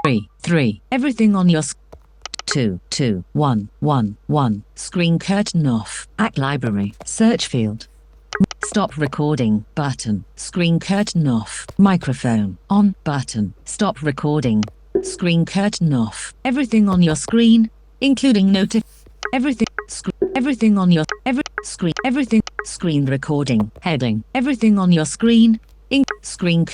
3. Everything on your 2. 1. Screen curtain off. Act library. Search field. Stop recording button. Screen curtain off. Microphone on button. Stop recording. Screen curtain off. Everything on your screen, including everything on your screen recording heading. Everything on your screen. Screen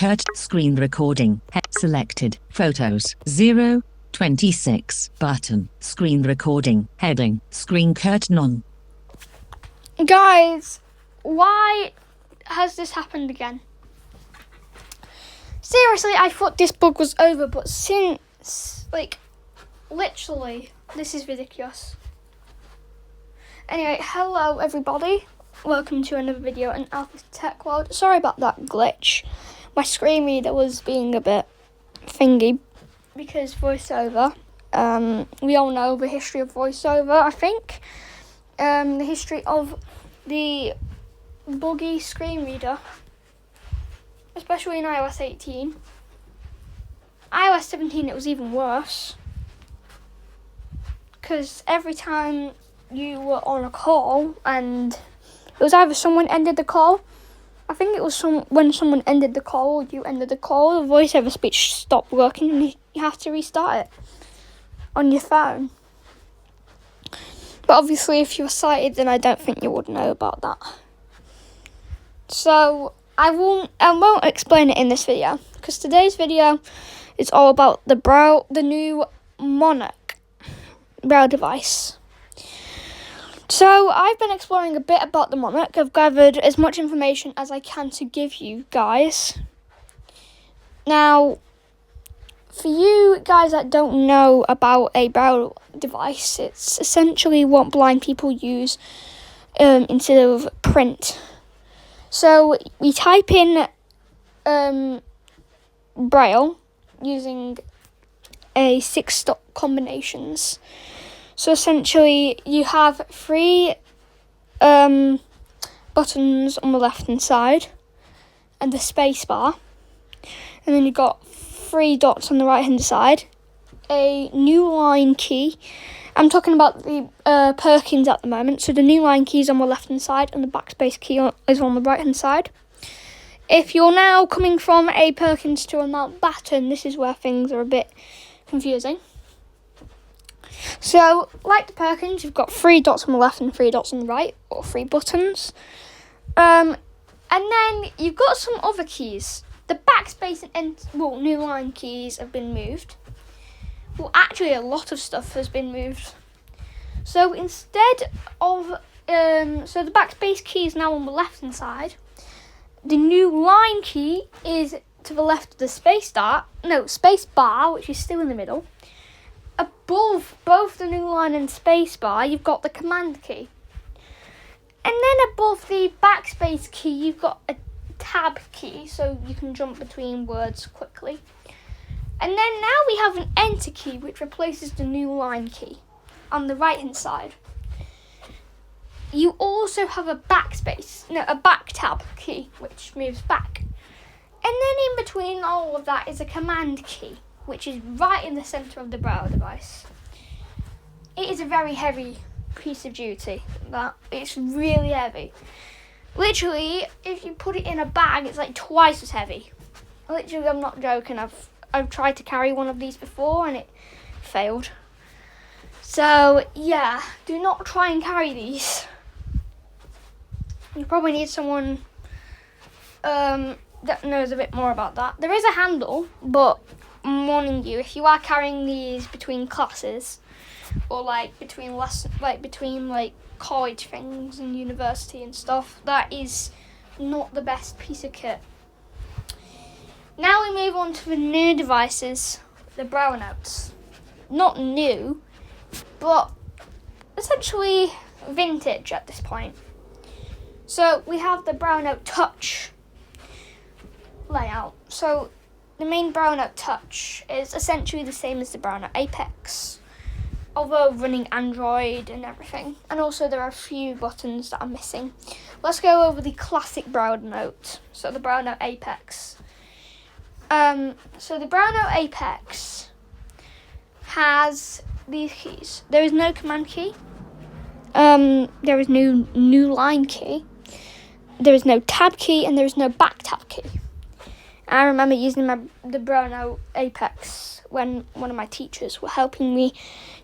recording. Selected. Photos. 026 button. Screen recording heading. Screen curtain on. Guys, why has this happened again? Seriously, I thought this bug was over, but since, literally, this is ridiculous. Anyway, hello everybody. Welcome to another video in Alpha's Tech World. Sorry about that glitch. My screen reader was being a bit thingy because voiceover. We all know the history of voiceover, I think. The history of the buggy screen reader, especially in iOS 18. iOS 17 it was even worse, because every time you were on a call and it was either someone ended the call, I think it was when someone ended the call or you ended the call, the voiceover speech stopped working and you have to restart it on your phone. But obviously if you were cited, then I don't think you would know about that. So I won't explain it in this video, because today's video is all about the new monarch Braille device. So I've been exploring a bit about the monarch. I've gathered as much information as I can to give you guys. Now, for you guys that don't know about a Braille device, it's essentially what blind people use instead of print. So we type in Braille using a 6-stop combinations. So essentially you have 3 buttons on the left hand side and the space bar, and then you've got 3 dots on the right hand side, a new line key. I'm talking about the Perkins at the moment. So the new line key is on the left hand side and the backspace key is on the right hand side. If you're now coming from a Perkins to a Mountbatten, this is where things are a bit confusing. So, like the Perkins, you've got 3 dots on the left and 3 dots on the right, or 3 buttons. And then you've got some other keys. The backspace and new line keys have been moved. Well, actually, a lot of stuff has been moved. So instead of so the backspace key is now on the left hand side. The new line key is to the left of the space bar, which is still in the middle. Above both the new line and space bar, you've got the command key. And then above the backspace key, you've got a tab key, so you can jump between words quickly. And then now we have an enter key, which replaces the new line key on the right hand side. You also have a back tab key, which moves back. And then in between all of that is a command key, which is right in the centre of the Braille device. It is a very heavy piece of duty. It's really heavy. Literally, if you put it in a bag, it's like twice as heavy. Literally, I'm not joking. I've tried to carry one of these before and it failed. So yeah, do not try and carry these. You probably need someone that knows a bit more about that. There is a handle, but I'm warning you, if you are carrying these between classes or between college things and university and stuff, that is not the best piece of kit. Now we move on to the new devices, the Braille notes. Not new, but essentially vintage at this point. So we have the Braille Note Touch layout. So the main Braille Note Touch is essentially the same as the Braille Note Apex, although running Android and everything. And also there are a few buttons that are missing. Let's go over the classic Braille Note, so the Braille Note Apex. So the Braille Note Apex has these keys. There is no command key. There is no new line key. There is no tab key, and there is no back tab key. I remember using the Braille Note Apex when one of my teachers were helping me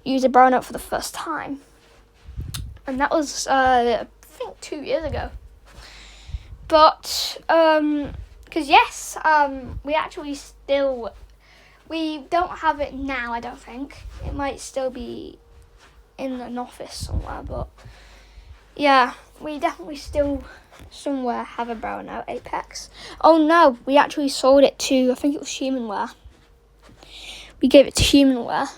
use a Braille Note for the first time. And that was, I think, 2 years ago. But, because yes, we don't have it now, I don't think. It might still be in an office somewhere, but yeah, we definitely still somewhere have a Braille Note Apex. Oh no, we actually sold it to, I think it was Humanware. We gave it to Humanware.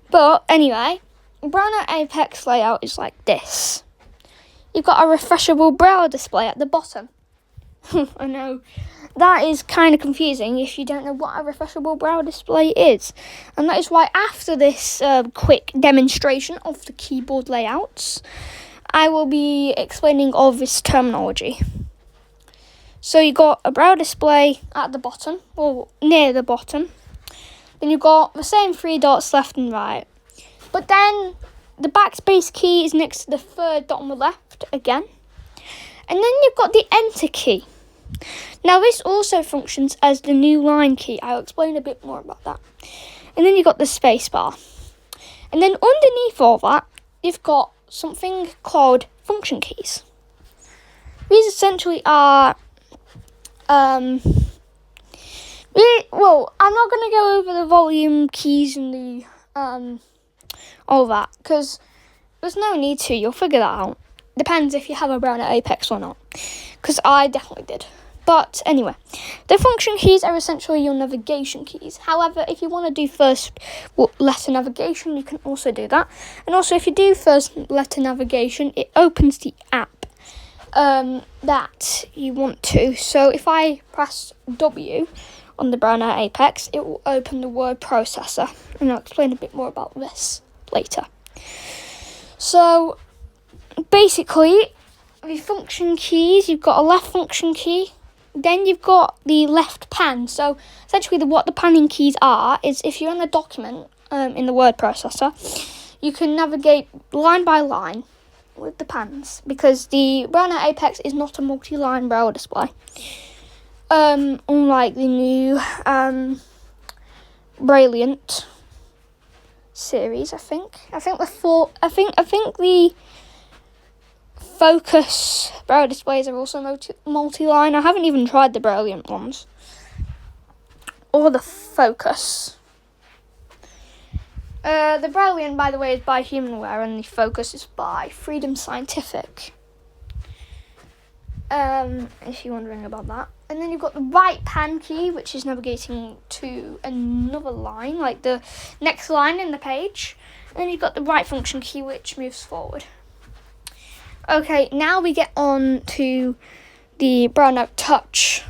But anyway, Braille Note Apex layout is like this. You've got a refreshable Braille display at the bottom. I know. That is kind of confusing if you don't know what a refreshable Braille display is. And that is why after this quick demonstration of the keyboard layouts, I will be explaining all this terminology. So you've got a Braille display at the bottom, or near the bottom. Then you've got the same 3 dots left and right. But then the backspace key is next to the 3rd dot on the left again. And then you've got the enter key. Now this also functions as the new line key. I'll explain a bit more about that. And then you've got the space bar. And then underneath all that, you've got something called function keys. These essentially are, I'm not going to go over the volume keys and the, all that, because there's no need to. You'll figure that out. Depends if you have a Braille Note Apex or not, because I definitely did. But anyway, the function keys are essentially your navigation keys. However, if you want to do first letter navigation, you can also do that. And also, if you do first letter navigation, it opens the app that you want to. So if I press W on the Braille Note Apex, it will open the word processor. And I'll explain a bit more about this later. So basically, the function keys, you've got a left function key. Then you've got the left pan. So essentially what the panning keys are is if you're in a document in the word processor, you can navigate line by line with the pans, because the Braille Note Apex is not a multi-line Braille display. Unlike the new Brilliant series, I think the Focus Braille displays are also multi-line. I haven't even tried the Brilliant ones. Or the Focus. The Brilliant, by the way, is by Humanware, and the Focus is by Freedom Scientific. If you're wondering about that. And then you've got the right pan key, which is navigating to another line, like the next line in the page. And then you've got the right function key, which moves forward. Okay, now we get on to the Braille Note Touch.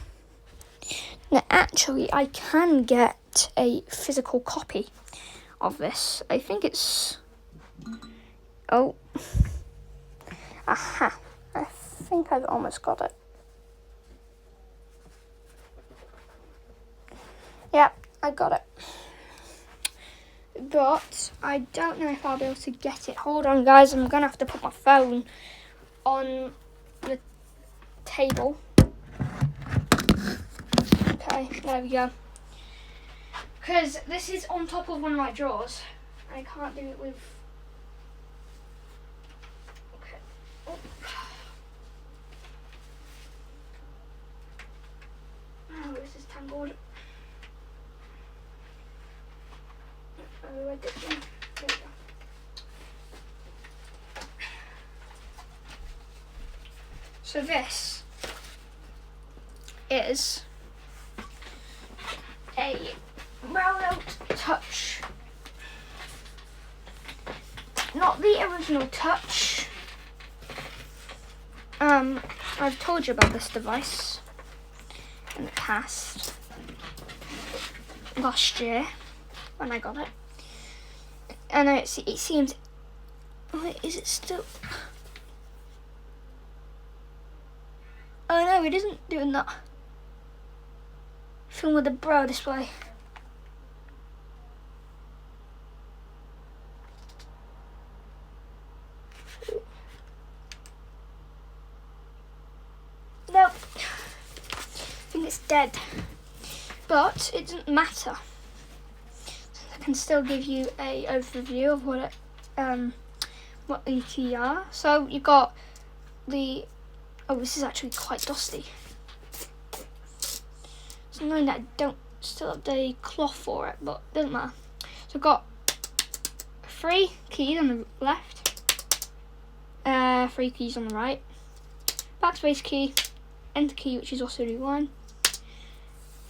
Now, actually, I can get a physical copy of this. I think it's... Oh. Aha. I think I've almost got it. Yep, I got it. But I don't know if I'll be able to get it. Hold on, guys. I'm going to have to put my phone on the table. Okay, there we go. Because this is on top of one of my drawers. I can't do it with... Okay. Oh. Oh, this is tangled. Oh, I did one. There we go. So this is a Braille Note Touch. Not the original Touch. I've told you about this device in the past. Last year when I got it. And it seems... Wait, is it still... Oh no, it isn't doing that. Film with the Braille display. it's dead. But it doesn't matter. I can still give you a overview of what the key are. So you got the. Oh, this is actually quite dusty. It's annoying that I don't still have the cloth for it, but it doesn't matter. So I've got 3 keys on the left, 3 keys on the right, backspace key, enter key, which is also rewind.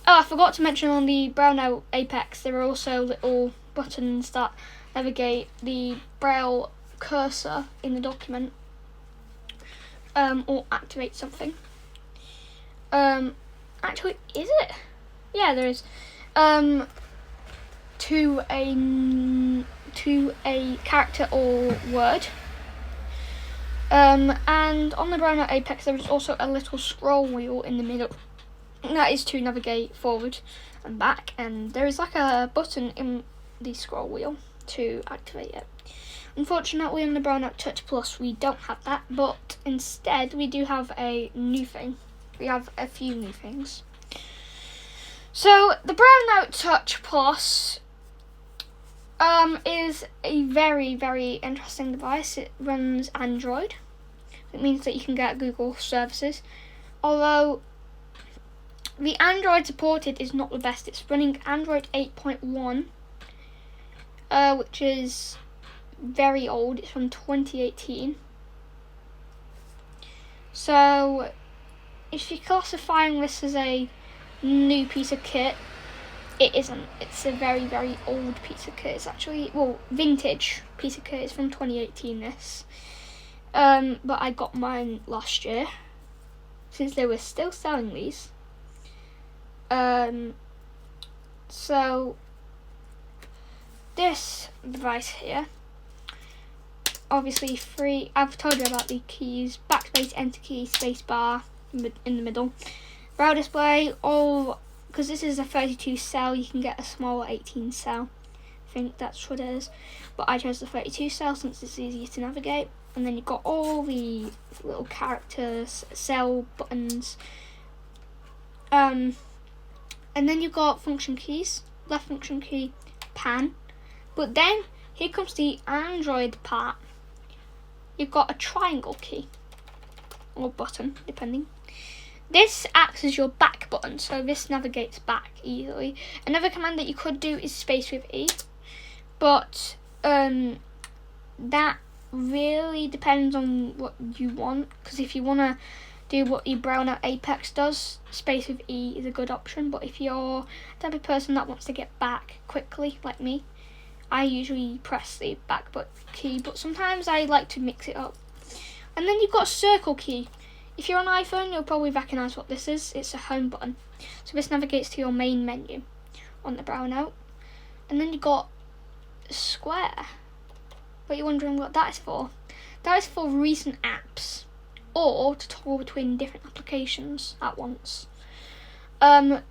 Oh, I forgot to mention on the Braille Apex, there are also little buttons that navigate the Braille cursor in the document, or activate something. Actually, is it? Yeah, there is. To a character or word. And on the Braille Apex, there is also a little scroll wheel in the middle. That is to navigate forward and back, and there is like a button in the scroll wheel to activate it. Unfortunately, on the Braille Touch Plus, we don't have that, but instead we do have a new thing. We have a few new things. So the Braille Touch Plus is a very, very interesting device. It runs Android. It means that you can get Google services, although the Android supported is not the best. It's running Android 8.1, which is very old. It's from 2018. So if you're classifying this as a new piece of kit, it isn't. It's a very, very old piece of kit. It's actually, well, vintage piece of kit. It's from 2018, this. But I got mine last year, since they were still selling these. So this device here, obviously free. I've told you about the keys: backspace, enter key, space bar in the middle. Braille display, all because this is a 32 cell. You can get a smaller 18 cell. I think that's what it is, but I chose the 32 cell since it's easier to navigate. And then you've got all the little characters, cell buttons. And then you've got function keys, left function key, pan. But then here comes the Android part. You've got a triangle key, or button, depending. This acts as your back button, so this navigates back easily. Another command that you could do is space with E, but that really depends on what you want, because if you want to do what your Braille Apex does, space with E is a good option. But if you're the type of person that wants to get back quickly, like me, I usually press the back key, but sometimes I like to mix it up. And then you've got a circle key. If you're on iPhone, you'll probably recognise what this is. It's a home button. So this navigates to your main menu on the Braille Note. And then you've got a square. But you're wondering what that is for. That is for recent apps, or to toggle between different applications at once. And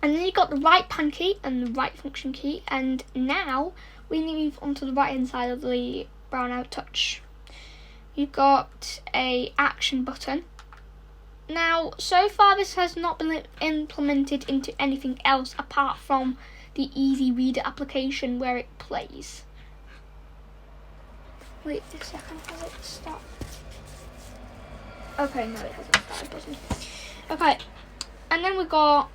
then you've got the right pan key and the right function key. And now we move on to the right hand side of the Braille Touch. You've got a action button. Now, so far this has not been implemented into anything else apart from the Easy Reader application where it plays. Wait a second, has it stopped? Okay, no, it hasn't started buzzing. Okay, and then we've got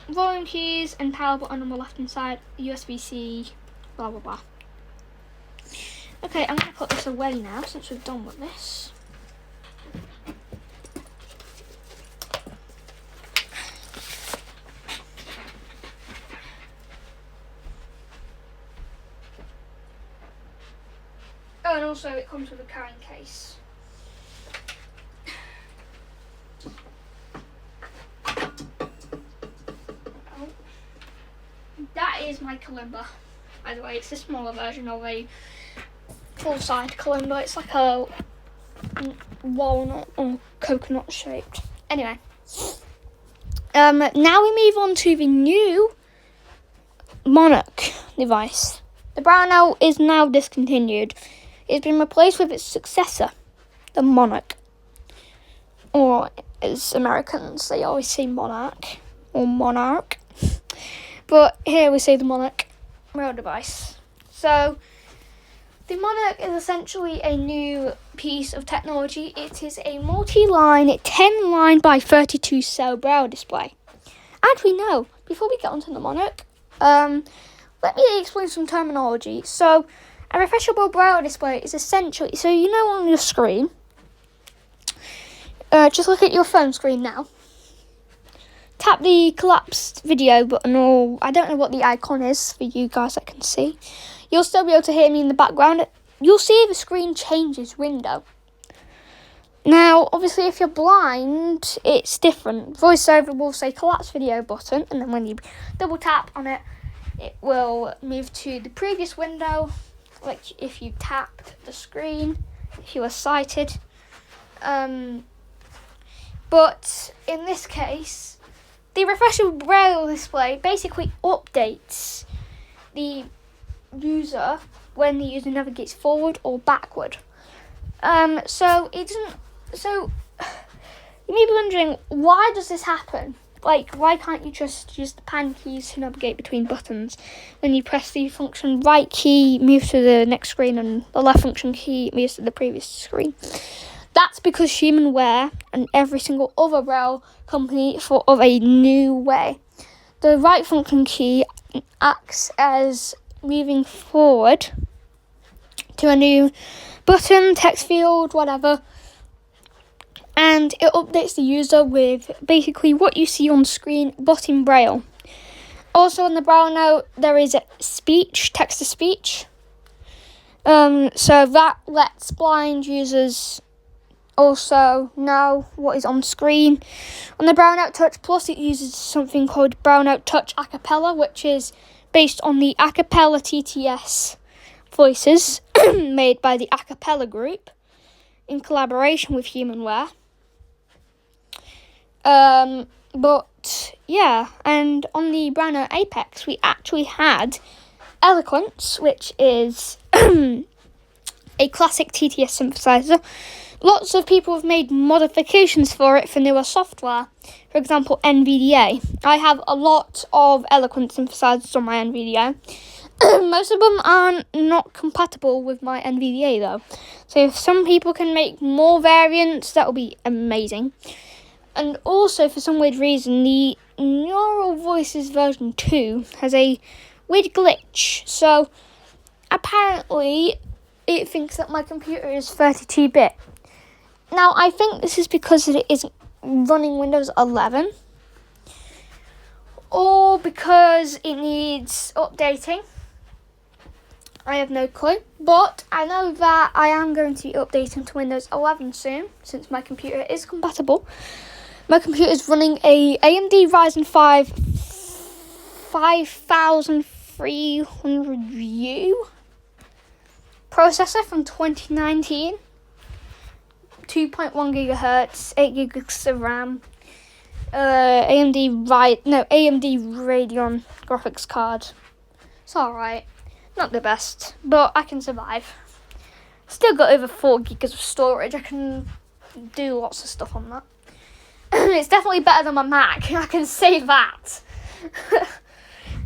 volume keys and power button on the left hand side, USB-C, blah blah blah. Okay, I'm going to put this away now since we've done with this. Oh, and also it comes with a carrying case. Oh. That is my kalimba. By the way, it's a smaller version of a full-size kalimba. It's like a walnut or coconut shaped. Anyway, now we move on to the new Monarch device. The Braille is now discontinued. It's been replaced with its successor, the Monarch. Or as Americans. They always say monarch or monarch. But here we say the monarch Braille device. So the monarch is essentially a new piece of technology. It is a multi-line, 10-line by 32 cell Braille display. Actually, no. Before we get onto the monarch, let me explain some terminology. So, a refreshable Braille display is essentially, so you know on your screen, just look at your phone screen now. Tap the collapsed video button, or I don't know what the icon is for you guys that can see. You'll still be able to hear me in the background. You'll see the screen changes window. Now, obviously, if you're blind, it's different. VoiceOver will say collapse video button, and then when you double tap on it, it will move to the previous window, like if you tapped the screen, if you were cited. But in this case, the refreshable Braille display basically updates the user when the user navigates forward or backward. So it doesn't. So you may be wondering, why does this happen? Like, why can't you just use the pan keys to navigate between buttons? When you press the function right key, moves to the next screen, and the left function key moves to the previous screen. That's because humanware and every single other Braille company thought of a new way. The right function key acts as moving forward to a new button, text field, whatever, and it updates the user with basically what you see on screen, but in Braille. Also on the Braille note, there is speech, text-to-speech. So that lets blind users also know what is on screen. On the Braille Note Touch Plus, it uses something called Braille Note Touch Acapella, which is based on the Acapella TTS voices made by the Acapella group in collaboration with Humanware. But yeah, and on the Braille Note Apex, we actually had Eloquence, which is a classic TTS synthesizer. Lots of people have made modifications for it for newer software. For example, NVDA. I have a lot of Eloquent synthesizers on my NVDA. Most of them are not compatible with my NVDA though. So if some people can make more variants, that will be amazing. And also, for some weird reason, the Neural Voices version 2 has a weird glitch. So apparently it thinks that my computer is 32-bit. Now, I think this is because it isn't running Windows 11, or because it needs updating. I have no clue, but I know that I am going to be updating to Windows 11 soon, since my computer is compatible. My computer is running a AMD Ryzen 5 5300U processor from 2019. 2.1 gigahertz, 8 gigs of RAM, AMD Radeon graphics card. It's alright, not the best, but I can survive. Still got over 4 gigs of storage. I can do lots of stuff on that. It's definitely better than my Mac, I can say that.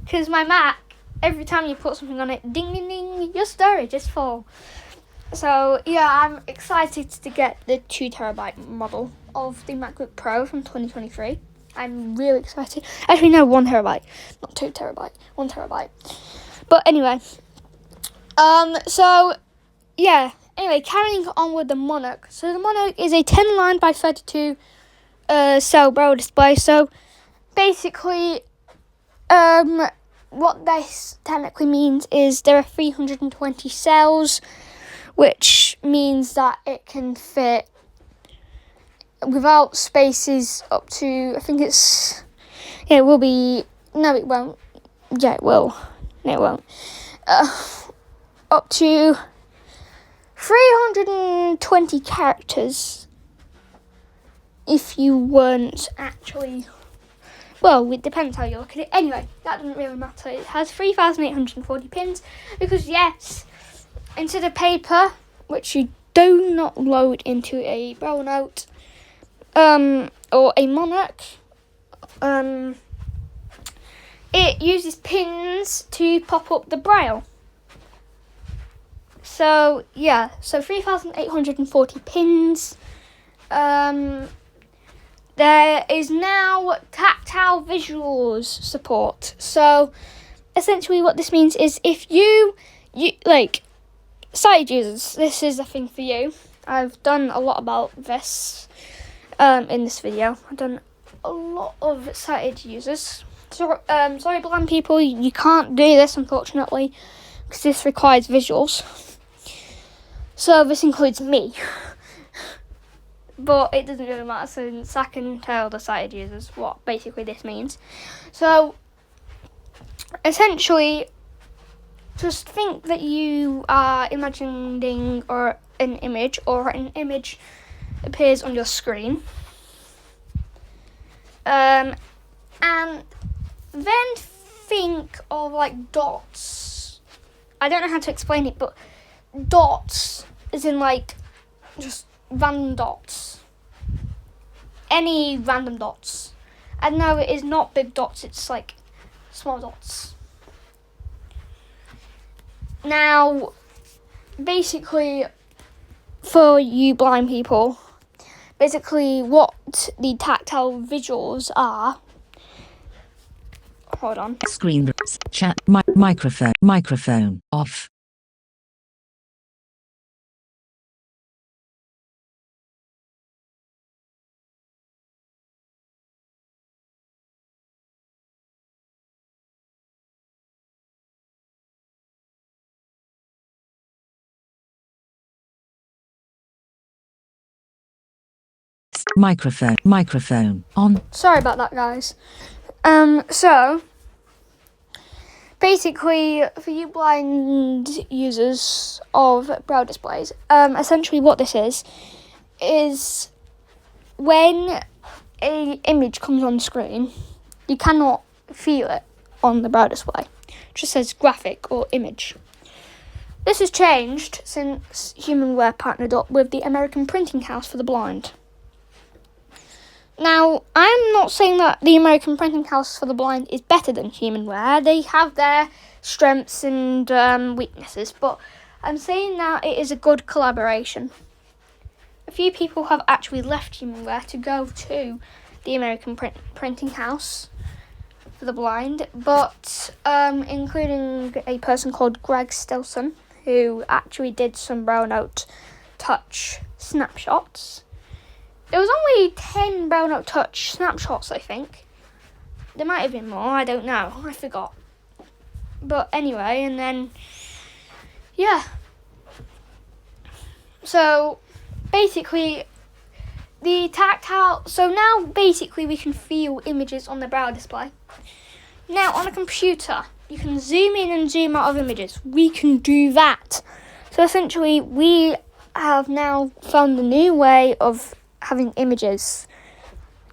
Because my Mac, every time you put something on it, ding ding ding, your storage is full. So yeah, I'm excited to get the 2TB model of the MacBook Pro from 2023. I'm really excited. Actually, no, 1TB, not 2TB, 1TB. But anyway, so yeah. Anyway, carrying on with the Monarch. So the Monarch is a 10-line by 32 cell Braille display. So basically, what this technically means is there are 320 cells, which means that it can fit without spaces up to, I think it's, yeah, it will be, no it won't, yeah it will, no it won't, up to 320 characters if you weren't actually, well, it depends how you look at it. Anyway, that doesn't really matter. It has 3,840 pins because, yes, instead of paper, which you do not load into a Braille note, or a monarch, it uses pins to pop up the Braille. So, yeah, so 3,840 pins. There is now tactile visuals support. So, essentially what this means is if you like, sighted users, this is a thing for you. I've done a lot about this in this video. I've done a lot of sighted users. So, sorry blind people, you can't do this unfortunately, because this requires visuals. So this includes me. But it doesn't really matter since I can tell the sighted users what basically this means. So, essentially, just think that you are imagining or an image appears on your screen. And then think of like dots. I don't know how to explain it, but dots as in like just random dots. Any random dots. And no, it is not big dots, it's like small dots. Now, basically, for you blind people, basically what the tactile visuals are. Hold on. Screen chat microphone off. Microphone on. Sorry about that, guys. So basically, for you blind users of Braille displays, essentially what this is when a image comes on screen, you cannot feel it on the Braille display. It just says graphic or image. This has changed since Humanware partnered up with the American Printing House for the Blind. Now, I'm not saying that the American Printing House for the Blind is better than Humanware. They have their strengths and weaknesses, but I'm saying that it is a good collaboration. A few people have actually left Humanware to go to the American Printing House for the Blind, but including a person called Greg Stilson, who actually did some Braille Note Touch snapshots. There was only 10 Braille Note Touch snapshots, I think. There might have been more, I don't know, I forgot. But anyway, and then, yeah. So, basically, the tactile, so now basically we can feel images on the Braille display. Now, on a computer, you can zoom in and zoom out of images. We can do that. So essentially, we have now found a new way of having images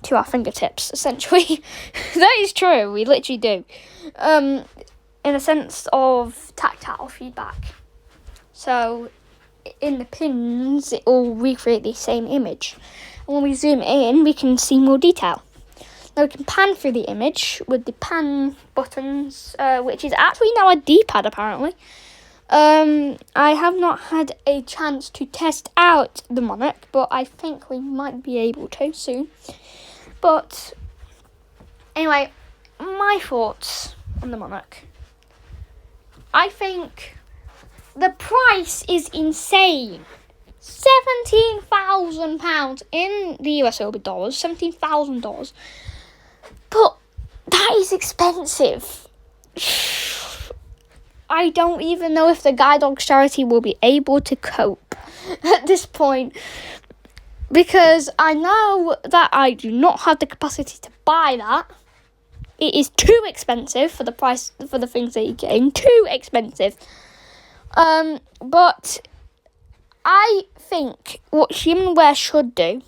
to our fingertips, essentially. That is true, we literally do. In a sense of tactile feedback. So, in the pins, it will recreate the same image. And when we zoom in, we can see more detail. Now we can pan through the image with the pan buttons, which is actually now a D-pad apparently. I have not had a chance to test out the Monarch, but I think we might be able to soon. But anyway, my thoughts on the Monarch. I think the price is insane. £17,000 in the US, it'll be dollars. $17,000, but that is expensive. I don't even know if the Guide Dogs charity will be able to cope at this point, because I know that I do not have the capacity to buy that. It is too expensive for the price for the things that you're getting. Too expensive. But I think what Humanware should do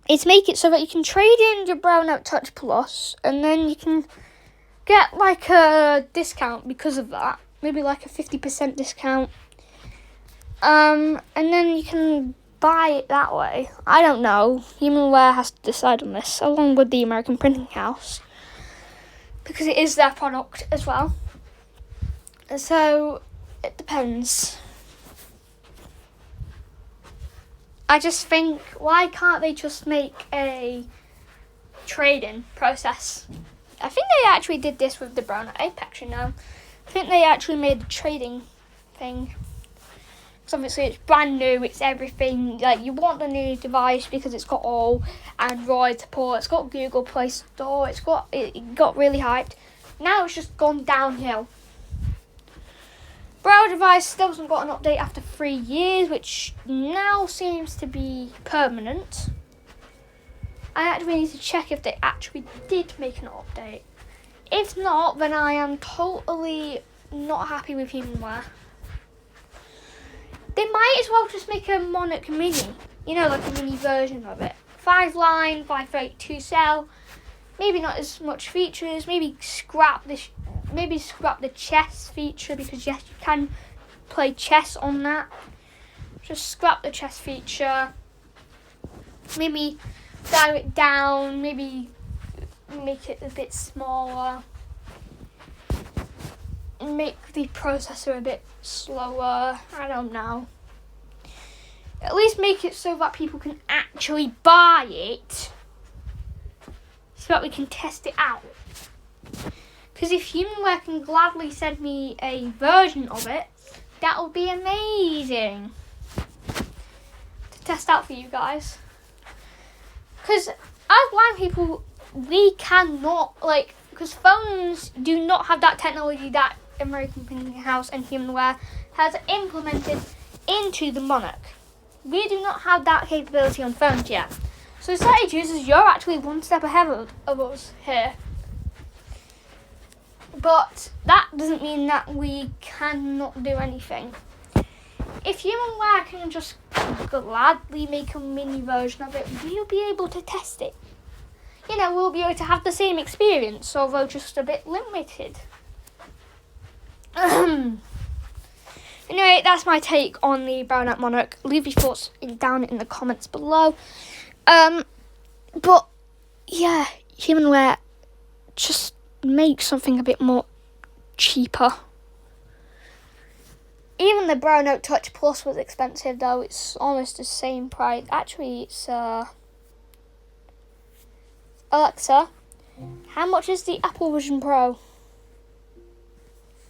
is make it so that you can trade in your Braille Note Touch Plus, and then you can get like a discount because of that. Maybe like a 50% discount. And then you can buy it that way. I don't know. Humanware has to decide on this, along with the American Printing House, because it is their product as well. So it depends. I just think, why can't they just make a trading process? I think they actually did this with the Brown at Apex, you know. I think they actually made the trading thing. So obviously it's brand new, it's everything. Like, you want the new device because it's got all Android support, it's got Google Play Store, it got really hyped. Now it's just gone downhill. Braille device still hasn't got an update after 3 years, which now seems to be permanent. I actually need to check if they actually did make an update. If not, then I am totally not happy with Humanware. They might as well just make a Monarch Mini, you know, like a mini version of it. 5-line, 532 cell, maybe not as much features, maybe scrap the chess feature, because yes, you can play chess on that. Just scrap the chess feature, maybe dial it down, maybe make it a bit smaller, make the processor a bit slower. I don't know. At least make it so that people can actually buy it, so that we can test it out. Because if Humanware can gladly send me a version of it, that would be amazing to test out for you guys. Because as blind people, we cannot, because phones do not have that technology that American Printing House and Humanware has implemented into the Monarch. We do not have that capability on phones yet. So sighted users, you're actually one step ahead of us here. But that doesn't mean that we cannot do anything. If Humanware can just gladly make a mini version of it, we'll be able to test it. You know, we'll be able to have the same experience, although just a bit limited. Anyway, that's my take on the Brown Monarch. Leave your thoughts down in the comments below. But yeah, Humanware, just make something a bit more cheaper. Even the Brown Note Touch Plus was expensive, though. It's almost the same price. Actually, it's Alexa, how much is the Apple Vision Pro?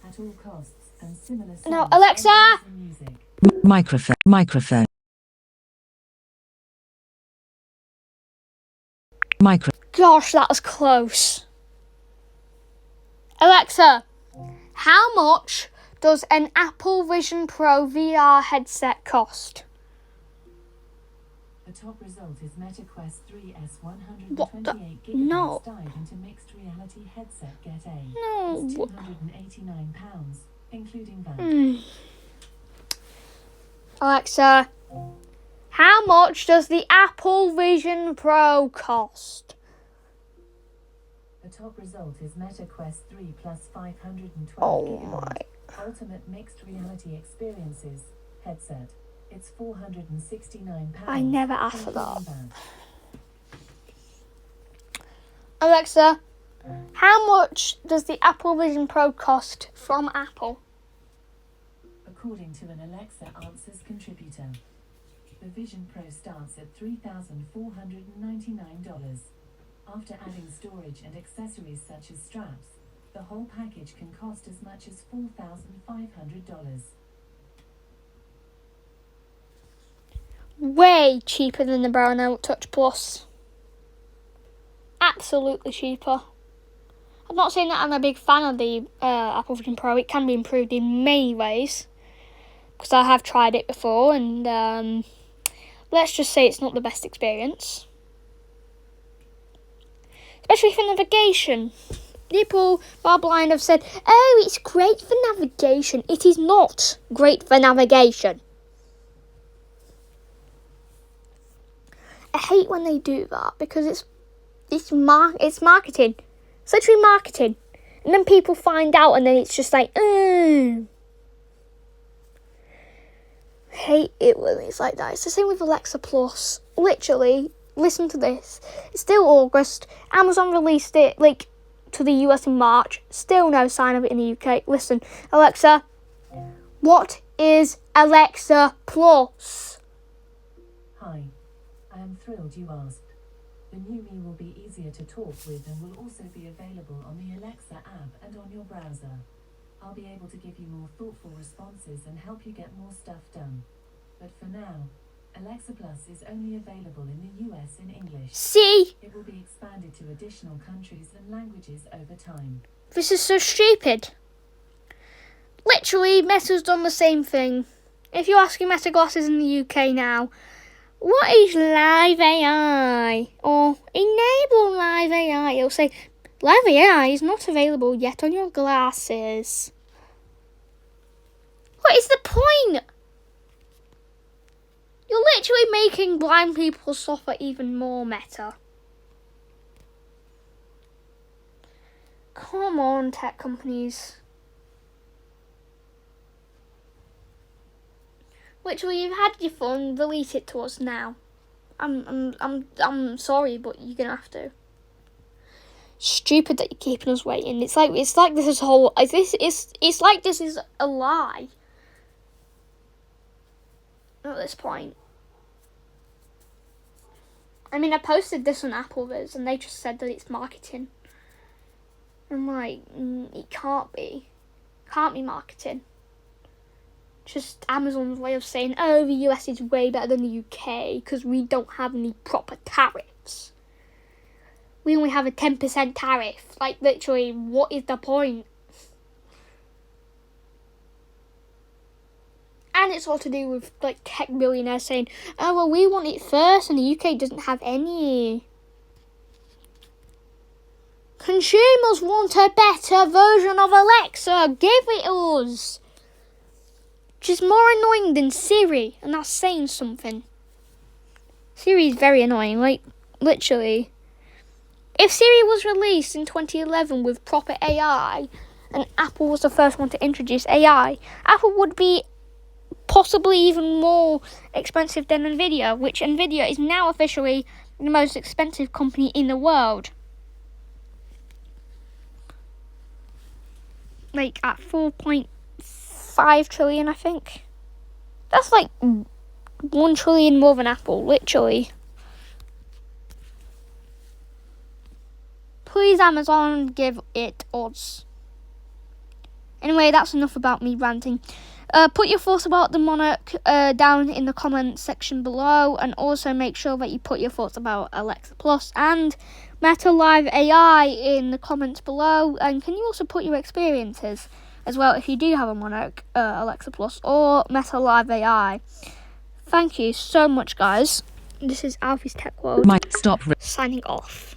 At all costs and similar. No, Alexa! Microphone. Gosh, that was close. Alexa, how much does an Apple Vision Pro VR headset cost? The top result is Meta Quest 3S 128 What the? gigabytes No. dive into mixed reality headset Get A. No. It's £289, including VAT. Alexa, how much does the Apple Vision Pro cost? The top result is Meta Quest 3 plus 512 Oh gigabyte ultimate mixed reality experiences headset. It's £469. I never asked for that. including VAT. Alexa, how much does the Apple Vision Pro cost from Apple? According to an Alexa Answers contributor, the Vision Pro starts at $3,499. After adding storage and accessories such as straps, the whole package can cost as much as $4,500. Way cheaper than the Brown Note Touch Plus. Absolutely cheaper. I'm not saying that I'm a big fan of the Apple Vision Pro. It can be improved in many ways, because I have tried it before, and let's just say it's not the best experience. Especially for navigation. People who are blind have said, oh, it's great for navigation. It is not great for navigation. I hate when they do that, because it's marketing. It's literally marketing. And then people find out, and then it's just like, hate it when it's like that. It's the same with Alexa Plus. Literally, listen to this. It's still August. Amazon released it like to the US in March. Still no sign of it in the UK. Listen, Alexa, what is Alexa Plus? Hi, I am thrilled you asked. The new Me will be easier to talk with and will also be available on the Alexa app and on your browser. I'll be able to give you more thoughtful responses and help you get more stuff done. But for now, Alexa Plus is only available in the US in English. See? It will be expanded to additional countries and languages over time. This is so stupid. Literally, Meta's done the same thing. If you're asking Meta Glasses in the UK now, what is Live AI? Or enable Live AI. It'll say, Live AI is not available yet on your glasses. What is the point? You're literally making blind people suffer even more, Meta. Come on, tech companies. Literally, you've had your fun. Release it to us now. I'm sorry, but you're gonna have to. Stupid that you're keeping us waiting. It's like this is whole. It's like this is a lie. At this point. I mean, I posted this on AppleViz and they just said that it's marketing. I'm like, it can't be. Can't be marketing. Just Amazon's way of saying, oh, the US is way better than the UK because we don't have any proper tariffs. We only have a 10% tariff. Like, literally, what is the point? And it's all to do with, like, tech billionaires saying, oh, well, we want it first and the UK doesn't have any. Consumers want a better version of Alexa. Give it us. Which is more annoying than Siri, and that's saying something. Siri is very annoying, like, literally. If Siri was released in 2011 with proper AI, and Apple was the first one to introduce AI, Apple would be possibly even more expensive than Nvidia, which Nvidia is now officially the most expensive company in the world. Like, at 4.5 trillion, I think. That's like 1 trillion more than Apple, literally. Please, Amazon, give it us. Anyway, that's enough about me ranting. Put your thoughts about the Monarch down in the comments section below, and also make sure that you put your thoughts about Alexa Plus and Meta Live AI in the comments below. And can you also put your experiences as well if you do have a Monarch, Alexa Plus, or Meta Live AI. Thank you so much, guys. This is Alfie's Tech World. Might stop. Signing off.